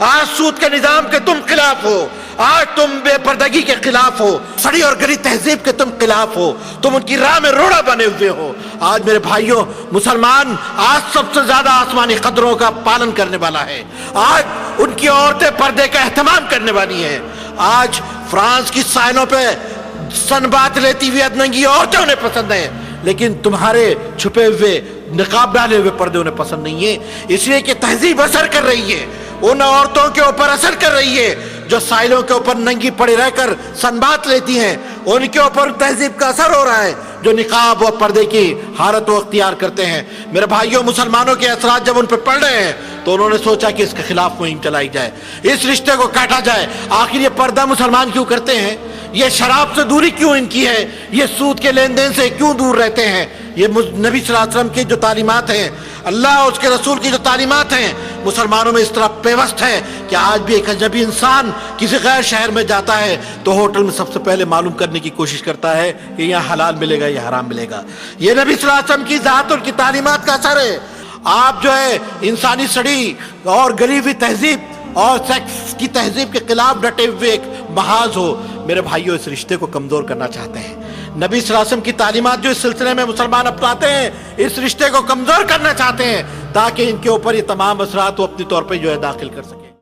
آج سود کے نظام کے تم خلاف ہو، آج تم بے پردگی کے خلاف ہو، سڑی اور گلی تہذیب کے تم خلاف ہو، تم ان کی راہ میں روڑا بنے ہوئے ہو۔ آج میرے بھائیوں، مسلمان آج سب سے زیادہ آسمانی قدروں کا پالن کرنے والا ہے۔ آج ان کی عورتیں پردے کا اہتمام کرنے والی ہیں۔ آج فرانس کی ساحلوں پہ سنبات لیتی ہوئی ادننگی عورتیں انہیں پسند ہیں، لیکن تمہارے چھپے ہوئے نقاب ڈالے ہوئے پردے انہیں پسند نہیں ہیں، اس لیے کہ تہذیب اثر کر رہی ہے، ان عورتوں کے اوپر اثر کر رہی ہے جو ساحلوں کے اوپر ننگی پڑی رہ کر سنبات لیتی ہیں، ان کے اوپر تہذیب کا اثر ہو رہا ہے جو نقاب و پردے کی حالت و اختیار کرتے ہیں۔ میرے بھائیوں، مسلمانوں کے اثرات جب ان پہ پڑ رہے ہیں تو انہوں نے سوچا کہ اس کے خلاف مہم چلائی جائے، اس رشتے کو کاٹا جائے۔ آخر یہ پردہ مسلمان کیوں کرتے ہیں؟ یہ شراب سے دوری کیوں ان کی ہے؟ یہ سود کے لین دین سے کیوں دور رہتے ہیں؟ یہ نبی صلی اللہ علیہ وسلم کی جو تعلیمات ہیں، اللہ اور اس کے رسول کی جو تعلیمات ہیں، مسلمانوں میں اس طرح پیوست ہے کہ آج بھی ایک اجنبی انسان کسی غیر شہر میں جاتا ہے تو ہوٹل میں سب سے پہلے معلوم کرنے کی کوشش کرتا ہے کہ یہاں حلال ملے گا یا حرام ملے گا۔ یہ نبی صلی اللہ علیہ وسلم کی ذات اور کی تعلیمات کا اثر ہے۔ آپ جو ہے انسانی سڑی اور گلی ہوئی تہذیب اور سیکس کی تہذیب کے خلاف ڈٹے ہوئے ایک محاذ ہو۔ میرے بھائیوں، اس رشتے کو کمزور کرنا چاہتے ہیں۔ نبی صلی اللہ علیہ وسلم کی تعلیمات جو اس سلسلے میں مسلمان اپناتے ہیں، اس رشتے کو کمزور کرنا چاہتے ہیں تاکہ ان کے اوپر یہ تمام اثرات وہ اپنی طور پہ جو ہے داخل کر سکیں۔